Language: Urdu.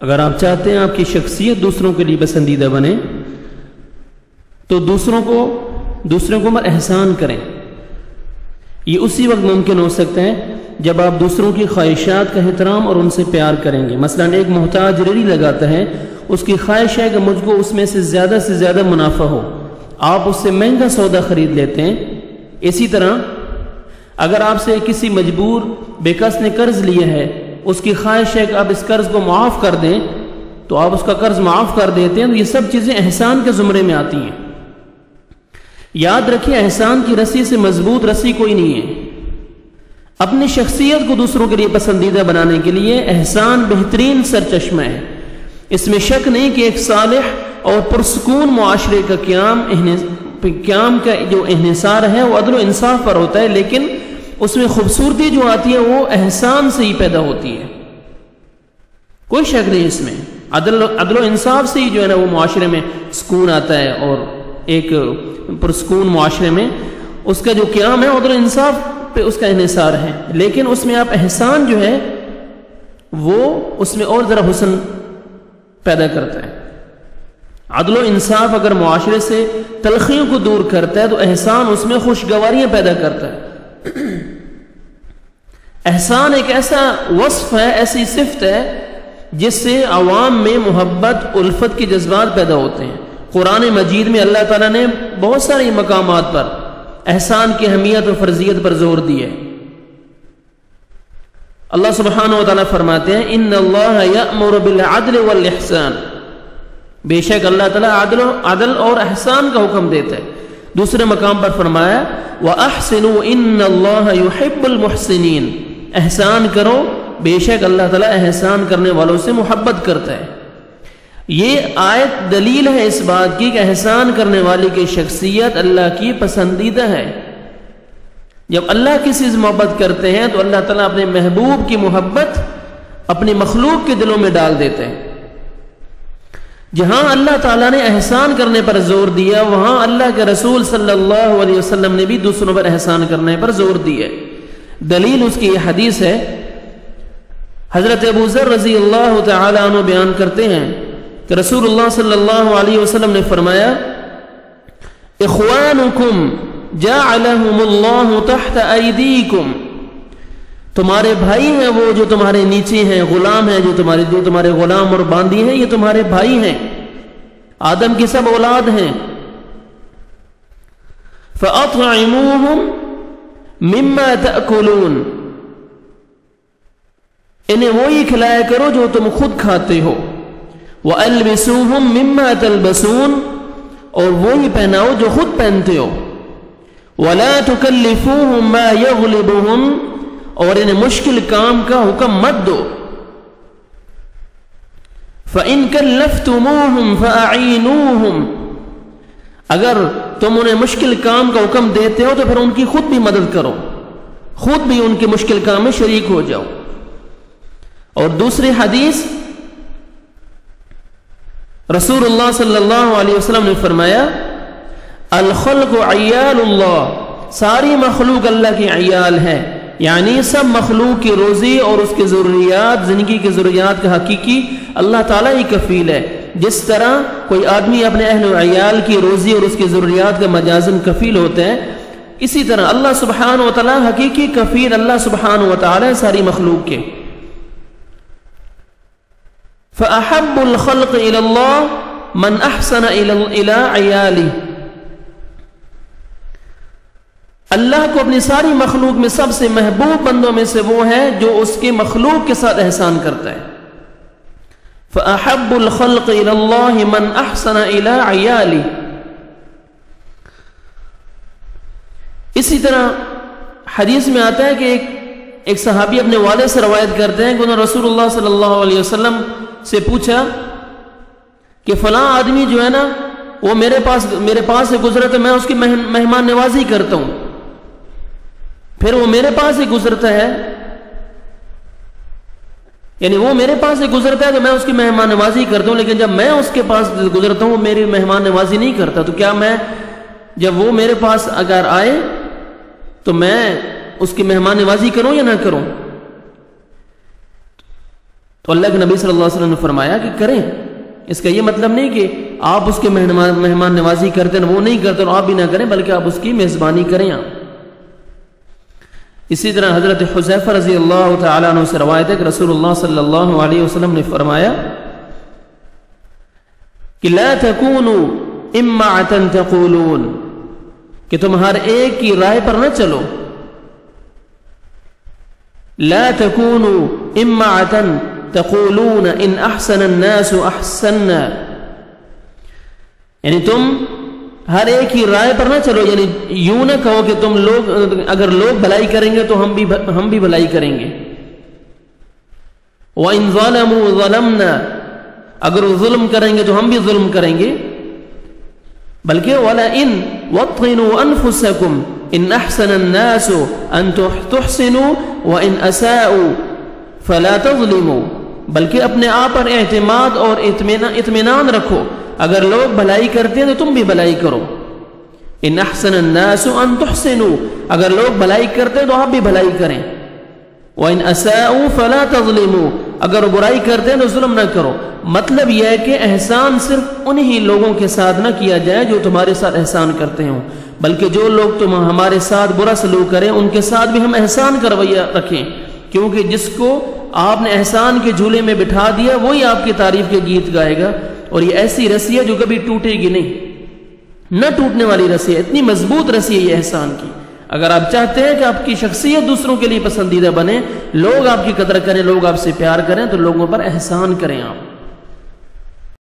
اگر آپ چاہتے ہیں آپ کی شخصیت دوسروں کے لیے پسندیدہ بنے تو دوسروں کو مر احسان کریں. یہ اسی وقت ممکن ہو سکتا ہے جب آپ دوسروں کی خواہشات کا احترام اور ان سے پیار کریں گے. مثلا ایک محتاج ریڑھی لگاتا ہے، اس کی خواہش ہے کہ مجھ کو اس میں سے زیادہ منافع ہو، آپ اس سے مہنگا سودا خرید لیتے ہیں. اسی طرح اگر آپ سے کسی مجبور بے کس نے قرض لیا ہے، اس کی خواہش ہے کہ آپ اس قرض کو معاف کر دیں، تو آپ اس کا قرض معاف کر دیتے ہیں. تو یہ سب چیزیں احسان کے زمرے میں آتی ہیں. یاد رکھیں احسان کی رسی سے مضبوط رسی کوئی نہیں ہے. اپنی شخصیت کو دوسروں کے لیے پسندیدہ بنانے کے لیے احسان بہترین سرچشمہ ہے. اس میں شک نہیں کہ ایک صالح اور پرسکون معاشرے کا قیام کا جو انحصار ہے وہ عدل و انصاف پر ہوتا ہے، لیکن اس میں خوبصورتی جو آتی ہے وہ احسان سے ہی پیدا ہوتی ہے. کوئی شک نہیں اس میں. عدل و انصاف سے ہی جو ہے نا وہ معاشرے میں سکون آتا ہے، اور ایک پرسکون معاشرے میں اس کا جو قیام ہے عدل و انصاف پہ اس کا انحصار ہے. لیکن اس میں آپ احسان جو ہے وہ اس میں اور ذرا حسن پیدا کرتا ہے. عدل و انصاف اگر معاشرے سے تلخیوں کو دور کرتا ہے تو احسان اس میں خوشگواریاں پیدا کرتا ہے. احسان ایک ایسا وصف ہے، ایسی صفت ہے جس سے عوام میں محبت الفت کے جذبات پیدا ہوتے ہیں. قرآن مجید میں اللہ تعالیٰ نے بہت سارے مقامات پر احسان کی اہمیت اور فرضیت پر زور دی ہے. اللہ سبحانہ و تعالیٰ فرماتے ہیں ان اللہ یأمر بالعدل والاحسان، بے شک اللہ تعالیٰ عدل اور احسان کا حکم دیتا ہے. دوسرے مقام پر فرمایا وَأَحْسِنُوا إِنَّ اللَّهَ يُحِبُّ الْمُحْسِنِينَ، احسان کرو بے شک اللہ تعالیٰ احسان کرنے والوں سے محبت کرتا ہے. یہ آیت دلیل ہے اس بات کی کہ احسان کرنے والے کی شخصیت اللہ کی پسندیدہ ہے. جب اللہ کسی سے محبت کرتے ہیں تو اللہ تعالیٰ اپنے محبوب کی محبت اپنی مخلوق کے دلوں میں ڈال دیتے ہیں. جہاں اللہ تعالیٰ نے احسان کرنے پر زور دیا وہاں اللہ کے رسول صلی اللہ علیہ وسلم نے بھی دوسروں پر احسان کرنے پر زور دیا. دلیل اس کی یہ حدیث ہے. حضرت ابو ذر رضی اللہ تعالی عنہ بیان کرتے ہیں کہ رسول اللہ صلی اللہ علیہ وسلم نے فرمایا اخوانکم جعلہم اللہ تحت ایدیکم، تمہارے بھائی ہیں وہ جو تمہارے نیچے ہیں، غلام ہیں جو تمہارے غلام اور باندی ہیں، یہ تمہارے بھائی ہیں، آدم کی سب اولاد ہیں. فَأَطْعِمُوهُمْ مِمَّا تَأْكُلُونَ، انہیں وہی کھلایا کرو جو تم خود کھاتے ہو. وَأَلْبِسُوهُمْ مِمَّا تَلْبَسُونَ، اور وہی پہناؤ جو خود پہنتے ہو. وَلَا تُكَلِّفُوهُمْ مَا يَغْلِبُهُمْ، اور انہیں مشکل کام کا حکم مت دو. فَإِن كَلَّفْتُمُوهُمْ فَأَعِينُوهُمْ، اگر تم انہیں مشکل کام کا حکم دیتے ہو تو پھر ان کی خود بھی مدد کرو، خود بھی ان کے مشکل کام میں شریک ہو جاؤ. اور دوسری حدیث رسول اللہ صلی اللہ علیہ وسلم نے فرمایا الخلق عیال اللہ، ساری مخلوق اللہ کی عیال ہے، یعنی سب مخلوق کی روزی اور اس کی ضروریات، زندگی کی ضروریات کا حقیقی اللہ تعالیٰ ہی کفیل ہے. جس طرح کوئی آدمی اپنے اہل و عیال کی روزی اور اس کی ضروریات کا مجازن کفیل ہوتا ہے، اسی طرح اللہ سبحانہ و تعالیٰ حقیقی کفیل اللہ سبحانہ و تعالیٰ ساری مخلوق کے. فَأَحَبُّ الْخَلْقِ إِلَى اللَّهِ مَنْ أَحْسَنَ إِلَى عِيَالِهِ، اللہ کو اپنی ساری مخلوق میں سب سے محبوب بندوں میں سے وہ ہے جو اس کے مخلوق کے ساتھ احسان کرتا ہے. فَأَحَبُّ الْخَلْقِ إِلَى اللَّهِ مَنْ أَحْسَنَ إِلَى عِيَالِهِ. اسی طرح حدیث میں آتا ہے کہ ایک صحابی اپنے والد سے روایت کرتے ہیں کہ انہوں نے رسول اللہ صلی اللہ علیہ وسلم سے پوچھا کہ فلاں آدمی جو ہے نا وہ میرے پاس سے گزرا تو میں اس کی مہمان نوازی کرتا ہوں، پھر وہ میرے پاس سے گزرتا ہے، یعنی وہ میرے پاس سے گزرتا ہے تو میں اس کی مہمان نوازی کرتا ہوں، لیکن جب میں اس کے پاس گزرتا ہوں میری مہمان نوازی نہیں کرتا. تو کیا میں جب وہ میرے پاس اگر آئے تو میں اس کی مہمان نوازی کروں یا نہ کروں؟ تو اللہ کے نبی صلی اللہ علیہ وسلم نے فرمایا کہ کریں. اس کا یہ مطلب نہیں کہ آپ اس کے مہمان نوازی کرتے ہیں وہ نہیں کرتے اور آپ بھی نہ کریں، بلکہ آپ اس کی میزبانی کریں. آپ اسی طرح حضرت حذیفہ رضی اللہ تعالیٰ عنہ سے روایت ہے کہ رسول اللہ صلی اللہ علیہ وسلم نے فرمایا کہ لا تکونوا امعة تقولون، کہ تم ہر ایک کی رائے پر نہ چلو. لا تکونوا امعة تقولون ان احسن الناس احسننا، یعنی تم ہر ایک ہی رائے پر نہ چلو، یعنی یوں نہ کہو کہ تم لوگ اگر لوگ بھلائی کریں گے تو ہم بھی بھلائی کریں گے. وَإِن ظَلَمُوا ظَلَمْنَا، اگر وہ ظلم کریں گے تو ہم بھی ظلم کریں گے. بلکہ وَلَئِن وَطِّنُوا أَنفُسَكُمْ إِنْ أَحْسَنَ النَّاسُ أَن تُحْسِنُوا وَإِنْ أَسَاءُوا فَلَا تَظْلِمُوا، بلکہ اپنے آپ پر اعتماد اور اطمینان رکھو، اگر لوگ بھلائی کرتے ہیں تو تم بھی بھلائی کرو. ان احسن الناس ان تحسنوا، اگر لوگ بھلائی کرتے ہیں تو آپ بھی بھلائی کریں. وان اساءوا فلا تظلموا، اگر برائی کرتے ہیں تو ظلم نہ کرو. مطلب یہ ہے کہ احسان صرف انہی لوگوں کے ساتھ نہ کیا جائے جو تمہارے ساتھ احسان کرتے ہوں، بلکہ جو لوگ ہمارے ساتھ برا سلوک کریں ان کے ساتھ بھی ہم احسان کا رویہ رکھیں، کیونکہ جس کو آپ نے احسان کے جھولے میں بٹھا دیا وہی آپ کی تعریف کے گیت گائے گا. اور یہ ایسی رسی ہے جو کبھی ٹوٹے گی نہیں، نہ ٹوٹنے والی رسی ہے، اتنی مضبوط رسی ہے یہ احسان کی. اگر آپ چاہتے ہیں کہ آپ کی شخصیت دوسروں کے لیے پسندیدہ بنے، لوگ آپ کی قدر کریں، لوگ آپ سے پیار کریں، تو لوگوں پر احسان کریں آپ.